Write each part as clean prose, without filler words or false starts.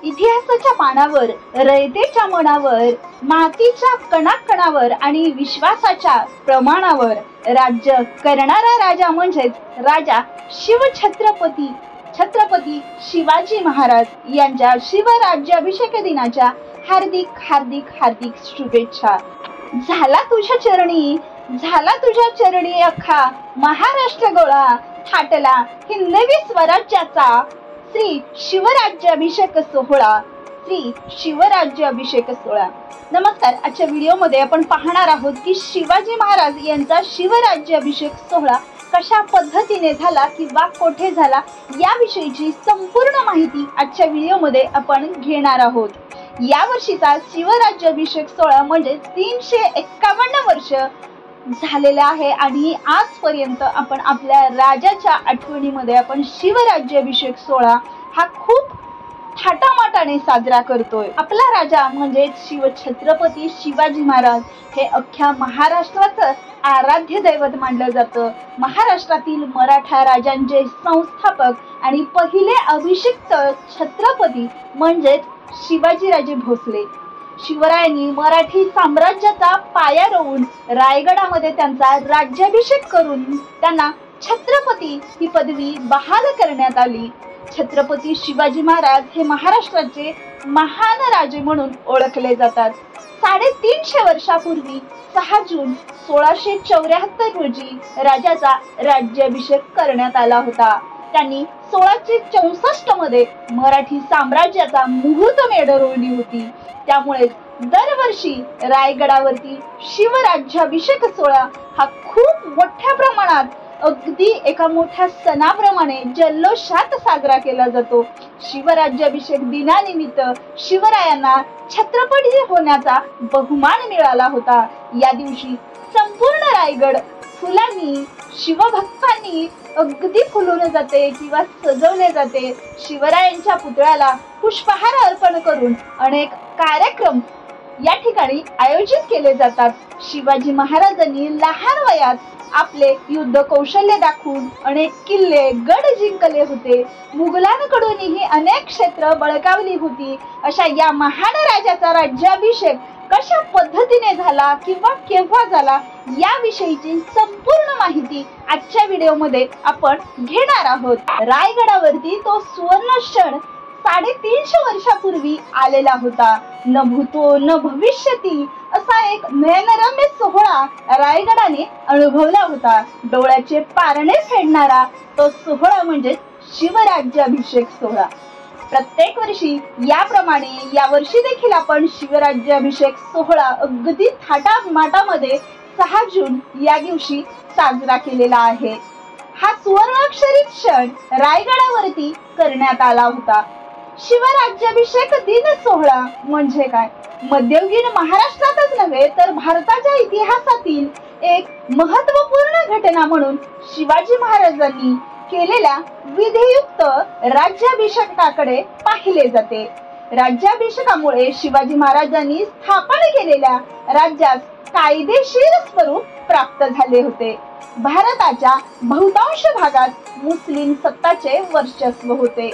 इतिहासाच्या पानावर, रयतेच्या मनावर, मातीच्या कणाकणावर आणि विश्वासाच्या प्रमाणावर राज्य करणारा राजा म्हणजेच राजा छत्रपती शिवाजी महाराज यांच्या शिवराज्याभिषेक दिनाच्या हार्दिक हार्दिक हार्दिक शुभेच्छा। झाला तुझ्या चरणी अख्खा महाराष्ट्र गोळा, थाटला हिंदवी स्वराज्याचा श्री शिवराज्याभिषेक सोहळा। नमस्कार, आजच्या व्हिडिओमध्ये आपण पाहणार आहोत की शिवाजी महाराज यांचा शिवराज्याभिषेक सोहळा कशा पद्धतीने झाला किंवा कोठे झाला याविषयीची संपूर्ण माहिती आजच्या व्हिडिओमध्ये आपण घेणार आहोत। या वर्षीचा शिवराज्याभिषेक सोहळा म्हणजे 351 वर्ष झालेला आहे आणि आजपर्यंत आपण आपल्या राजाच्या आठवणीमध्ये आपण शिवराज्याभिषेक सोहळा हा खूप थाटामाटाने साजरा करतोय। आपला राजा म्हणजे छत्रपती शिवाजी महाराज हे अख्ख्या महाराष्ट्राचं आराध्य दैवत मानलं जातं। महाराष्ट्रातील मराठा राजांचे संस्थापक आणि पहिले अभिषिक्त छत्रपती म्हणजेच शिवाजीराजे भोसले। शिवरायांनी मराठी साम्राज्याचा पाया रोवून रायगडामध्ये त्यांचा राज्याभिषेक करून त्यांना छत्रपती ही पदवी बहाल करण्यात आली। छत्रपती शिवाजी महाराज हे महाराष्ट्राचे महान राजे म्हणून ओळखले जातात। 350 वर्षापूर्वी 6 जून 1674 रोजी राजाचा राज्याभिषेक करण्यात आला होता। त्यांनी 1664 मध्ये मराठी साम्राज्याचा मुहूर्तमेढ रोवली होती। त्यामुळे दरवर्षी रायगडावरती शिवराज्याभिषेक सोहळा हा खूप मोठ्या प्रमाणात अगदी एका मोठ्या सणाप्रमाणे जल्लोषात साजरा केला जातो। शिवराज्याभिषेक दिनानिमित्त शिवरायांना छत्रपती होण्याचा बहुमान मिळाला होता। या दिवशी संपूर्ण रायगड फुलांनी, शिवभक्तांनी अगदी फुलून जाते किंवा सजवले जाते। शिवरायांच्या पुतळ्याला पुष्पहार अर्पण करून अनेक कार्यक्रम या ठिकाणी आयोजित केले जातात। शिवाजी महाराजांनी लहान वयात आपले युद्ध कौशल्य दाखवून अनेक किल्ले गड जिंकले होते। मुघलांकडूनही अनेक क्षेत्र बळकावली होती। अशा या महान राजाचा राज्याभिषेक कशा पद्धतीने झाला किंवा केव्हा झाला याविषयीची संपूर्ण माहिती आजच्या व्हिडिओमध्ये आपण घेणार आहोत। रायगडावरती तो सुवर्ण क्षण 350 वर्षापूर्वी आलेला होता। न भूतो न भविष्यती असा एक नयनरम्य सोहळा रायगडाने अनुभवला होता। डोळ्याचे पारणे फेडणारा तो सोहळा म्हणजे शिवराज्याभिषेक सोहळा। प्रत्येक वर्षी याप्रमाणे यावर्षी देखील आपण शिवराज्याभिषेक सोहळा अगदी थाटामाटामध्ये 6 जून या दिवशी साजरा केलेला आहे। हा सुवर्णाक्षरी क्षण रायगडावरती करण्यात आला होता। शिवराज्याभिषेक दिन सोहळा म्हणजे काय? मध्ययुगीन महाराष्ट्रातच नव्हे तर भारताच्या इतिहासातील एक महत्त्वपूर्ण घटना म्हणून शिवाजी महाराजांनी केलेल्या विधियुक्त राज्याभिषेकाकडे पाहिले जाते। राज्याभिषेकामुळे शिवाजी महाराजांनी स्थापन केलेल्या राज्यास कायदेशीर स्वरूप प्राप्त झाले होते। भारताच्या बहुतांश भागात मुस्लिम सत्ताचे वर्चस्व होते।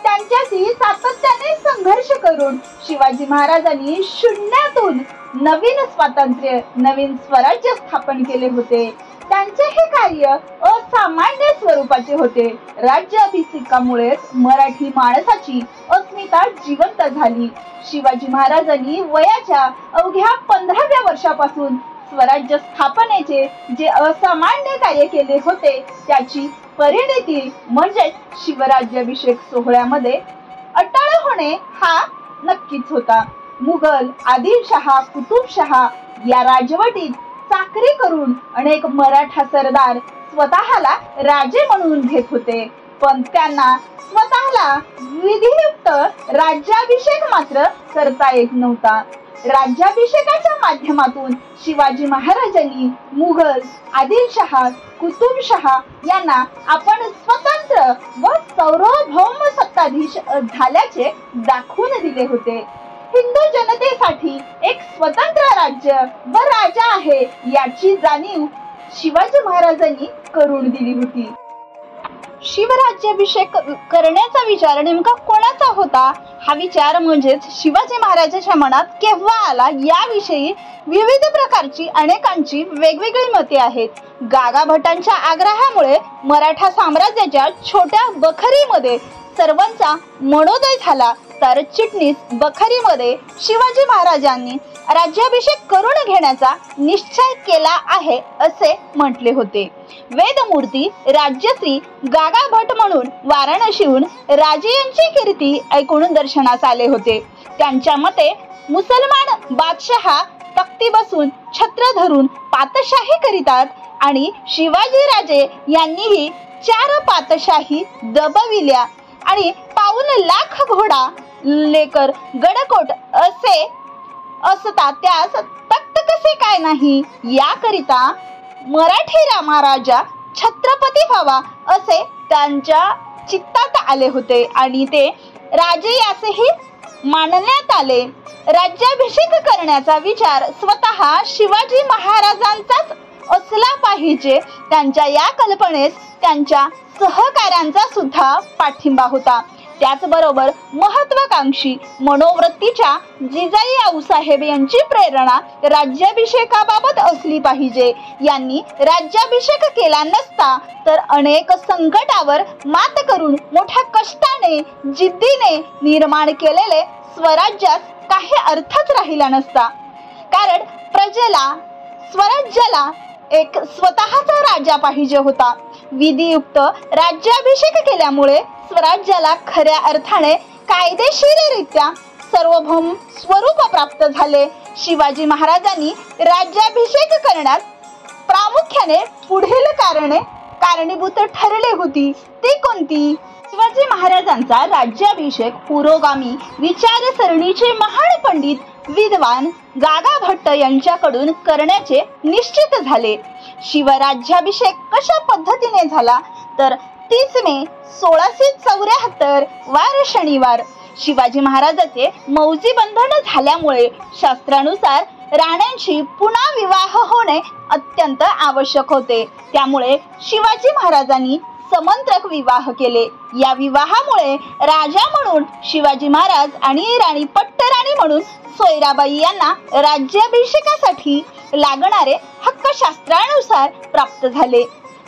त्यांच्याशी सातत्याने संघर्ष करून शिवाजी महाराजांनी शून्यातून नवीन स्वातंत्र्य, नवीन स्वराज्य स्थापन केले होते। त्यांचे हे कार्य असामान्य स्वरूपाचे होते। राज्याभिषेकामुळे मराठी माणसाची अस्मिता जिवंत झाली। शिवाजी महाराजांनी वयाच्या अवघ्या 15व्या वर्षापासून स्वराज्य स्थापनेचे जे असामान्य कार्य केले होते त्याची परिणती म्हणजे शिवराज्याभिषेक सोहळ्यामध्ये अटळ होणे हा नक्कीच होता। मुघल आदिलशहा, कुतुबशहा या राजवटीत चाकरी करून अनेक मराठा सरदार स्वतःला राजे म्हणून घेत होते, पण त्यांना स्वतःला विधियुक्त राज्याभिषेक मात्र करता येत नव्हता। राज्याभिषेकाच्या माध्यमातून शिवाजी महाराजांनी मुघल, आदिलशहा, कुतुबशहा यांना आपण स्वतंत्र व सार्वभौम सत्ताधीश झाल्याचे दाखवून दिले होते। हिंदू जनतेसाठी एक स्वतंत्र राज्य व राजा आहे याची जाणीव शिवाजी महाराजांनी करून दिली होती। शिवराज्याभिषेक करण्याचा विचार नेमका कोणाचा होता? हा विचार म्हणजेच शिवाजी महाराजांच्या मनात केव्हा आला याविषयी विविध प्रकारची अनेकांची वेगवेगळी मते आहेत. गागाभटांच्या आग्रहामुळे मराठा साम्राज्याच्या छोट्या बखरीमध्ये सर्वांचा मनोदय झाला, तर चिटणीस बखरीमध्ये शिवाजी महाराजांनी राज्याभिषेक करून घेण्याचा निश्चय केला आहे असे म्हटले होते. वेदमूर्ती राज्यश्री गागाभट म्हणून वाराणसीहून राजे यांची कीर्ती ऐकून दर्शनास आले होते. त्यांच्या मते मुसलमान बादशहा तख्ती बसून छत्र धरून पातशाही करीतात आणि शिवाजी राजे यांनीही 4 पातशाही दबविल्या आणि 1.25 लाख घोडा लेकर गडकोट असे असता त्यास तख्त कसे काय नाही, याकरिता मराठी महाराजा छत्रपती व्हावा असे त्यांच्या चित्तात आले होते आणि ते राजे यासही मानण्यात आले. राज्याभिषेक करण्याचा विचार स्वतः शिवाजी महाराजांचाच असला पाहिजे. त्यांच्या या कल्पनेस त्यांच्या सहकाऱ्यांचा सुद्धा पाठिंबा होता. त्याचबरोबर महत्वाकांक्षी मनोवृत्तीच्या जिजाई आऊसाहेब यांची प्रेरणा राज्याभिषेकाबाबत असली पाहिजे. यांनी राज्याभिषेक केला नसता तर अनेक संकटावर मात करून मोठ्या कष्टाने जिद्दीने निर्माण केलेले स्वराज्यास काही अर्थच राहिला नसता. कारण प्रजेला स्वराज्याला एक स्वतःचा राजा पाहिजे होता. विधियुक्त राज्याभिषेक केल्यामुळे स्वराज्याला खऱ्या अर्थाने कायदेशीररित्या सार्वभौम स्वरूप प्राप्त झाले. शिवाजी महाराजांनी राज्याभिषेक करण्यास प्रामुख्याने पुढील कारणीभूत ठरले होती. ती कोणती? शिवाजी महाराजांचा राज्याभिषेक पुरोगामी विचारसरणीचे महान पंडित विद्वान गागाभट्ट यांच्याकडून करण्याचे निश्चित झाले. शिवराज्याभिषेक कशा पद्धतीने झाला तर 30 मे 1674 वार शनिवार शिवाजी महाराजांचे मौजी बंधन झाल्यामुळे शास्त्रानुसार राण्यांशी पुन्हा विवाह होणे अत्यंत आवश्यक होते. त्यामुळे शिवाजी महाराजांनी समंत्रक विवाह केले. या विवाहामुळे राजा म्हणून शिवाजी महाराज आणि राणी पट्टराणी म्हणून सोयराबाई यांना राज्याभिषेकासाठी लागणारे हक्क शास्त्रानुसार प्राप्त झाले.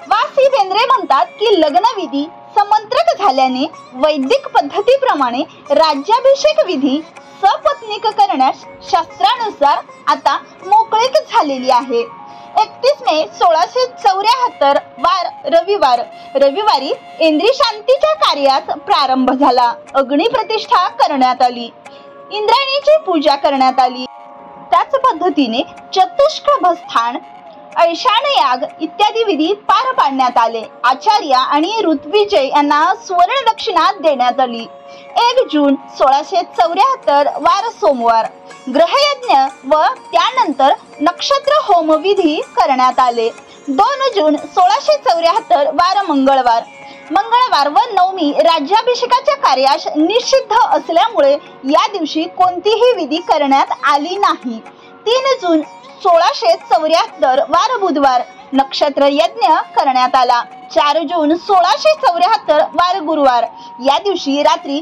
वासी बेंद्रे म्हणतात की लग्नविधी समंत्रक झाल्याने वैदिक पद्धतीप्रमाणे राज्याभिषेक विधी सपत्नीक करण्यास शास्त्रानुसार आता मोकळीक झालेली आहे. 31 मे 1674 वार रविवारी इंद्री शांतीच्या कार्यास प्रारंभ झाला. अग्निप्रतिष्ठा करण्यात आली. इंद्राणीची पूजा करण्यात आली. त्याच पद्धतीने चतुष्कभस्थान ऐशान याग इत्यादी विधी पार पाडण्यात आले. आचार्य आणि ऋत्विजय यांना सुवर्ण दक्षिणा देण्यात आली. 1 जून 1674 वार सोमवार ग्रहयज्ञ व त्यानंतर नक्षत्र होम विधी करण्यात आले. 2 जून 1674 वार मंगळवार व नवमी राज्याभिषेकाच्या कार्यास निषिद्ध असल्यामुळे या दिवशी कोणतीही विधी करण्यात आली नाही. 3 जून 1674 वार बुधवार नक्षत्र यज्ञ करण्यात आला. 4 जून 1674 वार गुरुवार या दिवशी रात्री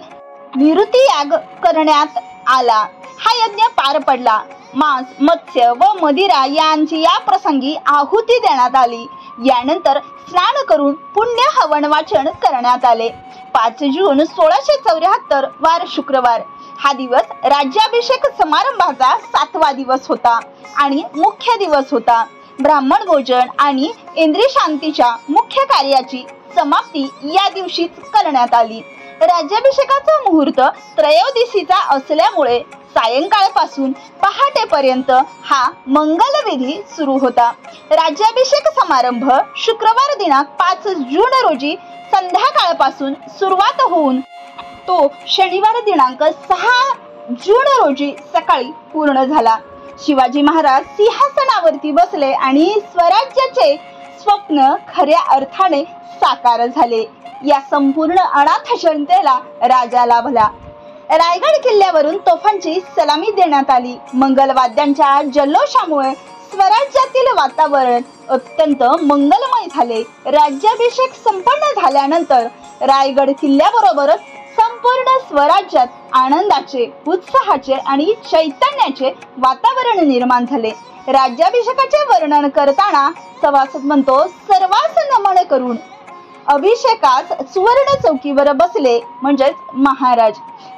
निवृत्ती याग करण्यात आला. हा यज्ञ पार पडला. मांस, मत्स्य व मदिरा यांची या प्रसंगी आहुती देण्यात आली. यानंतर स्नान करून पुण्य हवन वाचन करण्यात आले. 5 जून 1674 वार शुक्रवार हा दिवस राज्याभिषेक समारंभाचा 7वा दिवस होता आणि मुख्य दिवस होता. ब्राह्मण भोजन आणि इंद्रिय शांतीच्या मुख्य कार्याची समाप्ती या दिवशीच करण्यात आली. राज्याभिषेकाचा मुहूर्त त्रयोदशीचा असल्यामुळे सायंकाळपासून पहाटेपर्यंत हा मंगलविधी सुरू होता. राज्याभिषेक समारंभ शुक्रवार दिनांक 5 जून रोजी संध्याकाळपासून सुरुवात होऊन तो शनिवार दिनांक 6 जून रोजी सकाळी पूर्ण झाला. शिवाजी महाराज सिंहासनावरती बसले आणि स्वराज्याचे स्वप्न खऱ्या अर्थाने साकार झाले. या संपूर्ण अनाथ जनतेला राजा लाभला. रायगड किल्ल्यावरून तोफांची सलामी देण्यात आली. मंगलवाद्यांच्या जल्लोषामुळे स्वराज्यातील वातावरण अत्यंत मंगलमय झाले. राज्याभिषेक संपन्न झाल्यानंतर रायगड किल्ल्याबरोबरच संपूर्ण स्वराज्यात आनंदाचे, उत्साहाचे आणि चैतन्याचे वातावरण निर्माण झाले. राज्याभिषेकाचे वर्णन करताना सभासद म्हणतो, सर्वांस नमन करून अभिषेकास सुवर्ण चौकीवर बसले म्हणजेच महाराज.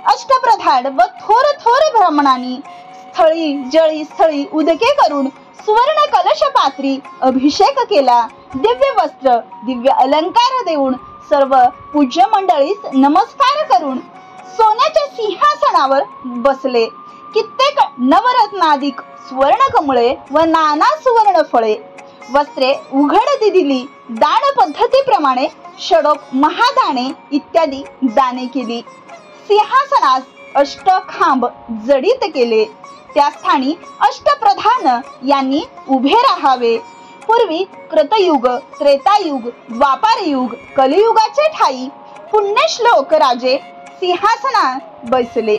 अष्टप्रधान व थोर थोर ब्राह्मणांनी स्थळी जळी स्थळी उदके करून सुवर्ण कलश पात्री अभिषेक केला. दिव्य वस्त्र, दिव्य अलंकार देऊन सर्व पूज्य मंडळीस नमस्कार करून सोन्याच्या सिंहासनावर बसले. कित्येक नवरत्नाधिक सुवर्ण कमळे व नाना सुवर्ण फळे, वस्त्रे उघड दिली. दान पद्धतीप्रमाणे षडोप महादाने इत्यादी दाने केली. सिंहासनास अष्टखांब जडित केले. त्या स्थानी अष्टप्रधान यांनी उभे राहावे. पूर्वी कृतयुग, त्रेतायुग, द्वापारयुग, कलियुगाचे ठाई पुण्यश्लोक राजे सिंहासनात बसले.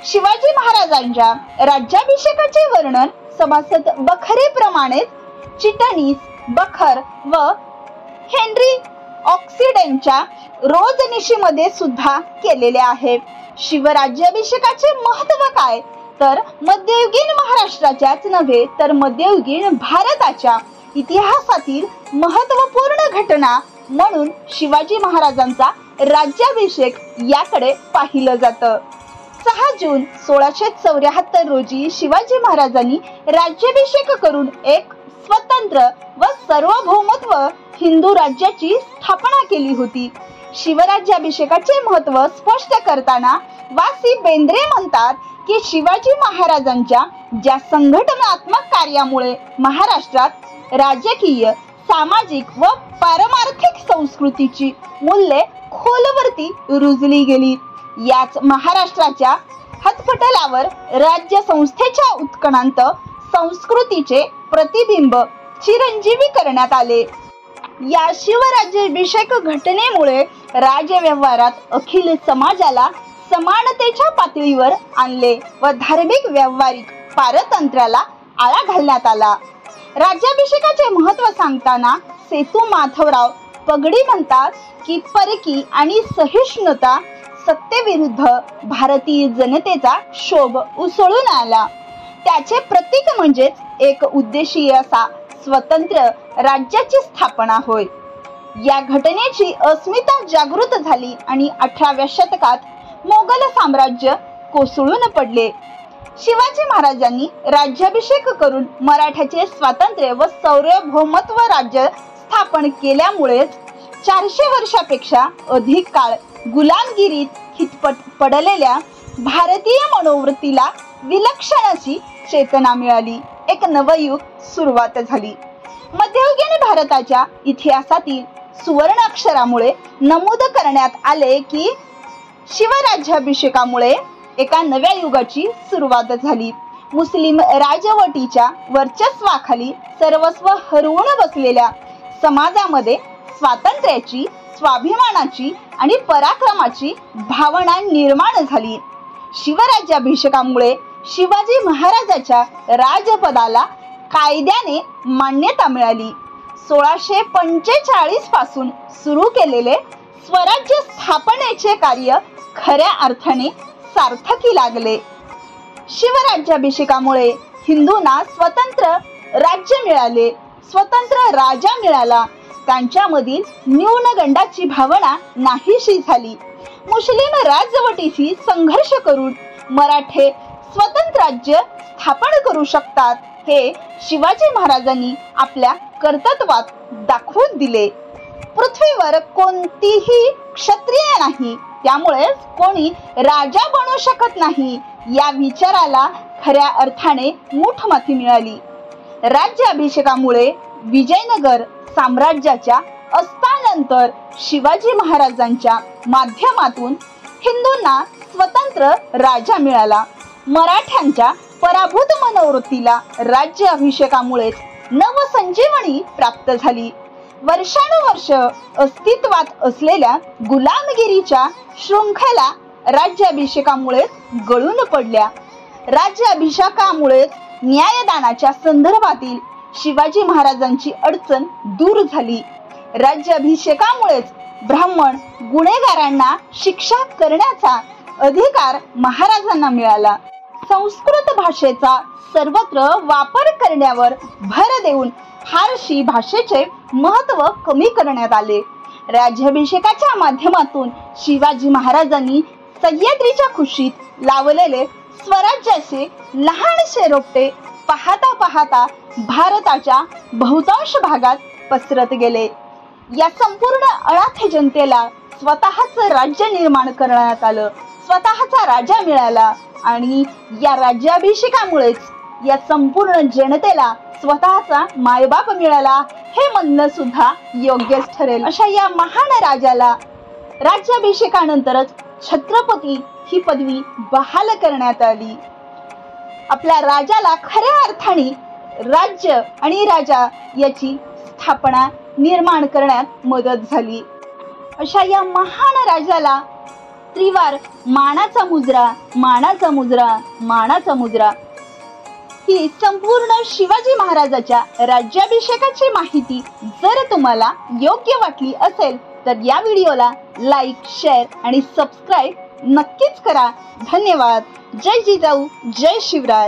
शिवाजी महाराजांच्या राज्याभिषेकाचे वर्णन सभासद बखरेप्रमाणेच चिटणीस बखर व हेनरी ऑक्सिडेंटच्या रोजनिशीमध्ये सुद्धा केलेले आहे. शिवराज्याभिषेकाचे महत्त्व काय तर मध्ययुगीन महाराष्ट्राच्याच नव्हे तर मध्ययुगीन भारताच्या इतिहासातील महत्त्वपूर्ण घटना म्हणून शिवाजी महाराजांचा राज्याभिषेक याकडे पाहिलं जातं. 6 जून 1674 रोजी शिवाजी महाराजांनी राज्याभिषेक करून एक स्वतंत्र व सार्वभौमत्व हिंदू राज्याची स्थापना केली होती. शिवराज्याभिषेकाचे महत्त्व स्पष्ट करताना वासी बेंद्रे म्हणतात की शिवाजी महाराजांच्या ज्या संघटनात्मक कार्यामुळे महाराष्ट्रात राजकीय, सामाजिक व पारमार्थिक संस्कृतीची मूल्ये खोलवरती रुजली गेली, याच महाराष्ट्राच्या हातपटलावर राज्य संस्थेच्या उत्खनांत संस्कृतीचे प्रतिबिंब चिरंजीवी करण्यात आले. या शिवराज्याभिषेक घटनेमुळे राज्यव्यवहारात अखिल समाजाला समानतेच्या पातळीवर आणले व धार्मिक व्यावहारिक पारतंत्र्याला आळा घालण्यात आला. राज्याभिषेकाचे महत्त्व सांगताना सेतू माधवराव पगडी म्हणतात की परकी आणि सहिष्णुता सत्तेविरुद्ध भारतीय जनतेचा क्षोभ उसळून आला. त्याचे प्रतीक म्हणजेच एक उद्देशीय असा स्वतंत्र राज्याची स्थापना होय. या घटनेची अस्मिता जागृत झाली आणि 18व्या शतकात मोगल साम्राज्य कोसळून पडले. शिवाजी महाराजांनी राज्याभिषेक करून मराठ्याचे स्वातंत्र्य व सार्वभौमत्व राज्य स्थापन केल्यामुळेच 400 वर्षापेक्षा अधिक काळ गुलामगिरीत खितपट पडलेल्या भारतीय मनोवृत्तीला विलक्षण अशी चेतना मिळाली. एक नवयुग सुरुवात झाली. मध्ययुगीन भारताच्या इतिहासातील सुवर्ण अक्षरामुळे नमूद करण्यात आले की शिवराज्याभिषेकामुळे एका नव्या युगाची सुरुवात झाली. मुस्लिम राजवटीच्या वर्चस्वाखाली सर्वस्व हरवून बसलेल्या समाजामध्ये स्वातंत्र्याची, स्वाभिमानाची आणि पराक्रमाची भावना निर्माण झाली. शिवराज्याभिषेकामुळे शिवाजी महाराजांच्या राजपदाला कायद्याने मान्यता मिळाली. 1645 पासून सुरू केलेले स्वराज्य स्थापनेचे कार्य खऱ्या अर्थाने सार्थकी लागले. शिवराज्याभिषेकामुळे हिंदूंना स्वतंत्र राज्य मिळाले, स्वतंत्र राजा मिळाला. त्यांच्यामधील न्यूनगंडाची भावना नाहीशी झाली. मुस्लिम राजवटीशी संघर्ष करून मराठे स्वतंत्र राज्य स्थापन करू शकतात हे शिवाजी महाराजांनी आपल्या कर्तृत्वात दाखवून दिले. पृथ्वीवर कोणतीही क्षत्रिय नाही, त्यामुळे कोणी राजा बनू शकत नाही या विचाराला खऱ्या अर्थाने मूठमती मिळाली. राज्याभिषेकामुळे विजयनगर साम्राज्याच्या अस्तानंतर शिवाजी महाराजांच्या माध्यमातून हिंदूंना स्वतंत्र राजा मिळाला. मराठ्यांच्या पराभूत मनोवृत्तीला राज्याभिषेकामुळेच नवसंजीवनी प्राप्त झाली. वर्षानुवर्ष अस्तित्वात असलेल्या गुलामगिरीच्या शृंखला राज्याभिषेकामुळेच गळून पडल्या. राज्याभिषेकामुळेच न्यायदानाच्या संदर्भातील शिवाजी महाराजांची अडचण दूर झाली. राज्याभिषेकामुळेच ब्राह्मण गुन्हेगारांना शिक्षा करण्याचा अधिकार महाराजांना मिळाला. संस्कृत भाषेचा सर्वत्र वापर करण्यावर भर देऊन फारसी भाषेचे महत्त्व कमी करण्यात आले. राज्याभिषेकाच्या माध्यमातून शिवाजी महाराजांनी सह्याद्रीच्या कुशीत लावलेले स्वराज्याचे लहानसे रोपटे पाहता पाहता भारताच्या बहुतांश भागात पसरत गेले. या संपूर्ण अनाथ जनतेला स्वतःचं राज्य निर्माण करण्यात आलं, स्वतःचा राजा मिळाला आणि या राज्याभिषेकामुळेच या संपूर्ण जनतेला स्वतःचा मायबाप मिळाला हे म्हणणं सुद्धा योग्यच ठरेल. अशा या महान राजाला राज्याभिषेकानंतरच छत्रपती ही पदवी बहाल करण्यात आली. आपल्या राजाला खऱ्या अर्थाने राज्य आणि राजा याची स्थापना निर्माण करण्यात मदत झाली. अशा या महान राजाला त्रिवार मानाचा मुजरा, मानाचा मुजरा, मानाचा मुजरा ही संपूर्ण शिवाजी महाराजाच्या राज्याभिषेकाची माहिती जर तुम्हाला योग्य वाटली असेल तर या व्हिडिओला लाईक, शेअर आणि सबस्क्राईब नक्कीच करा. धन्यवाद. जय जिजाऊ, जय शिवराय.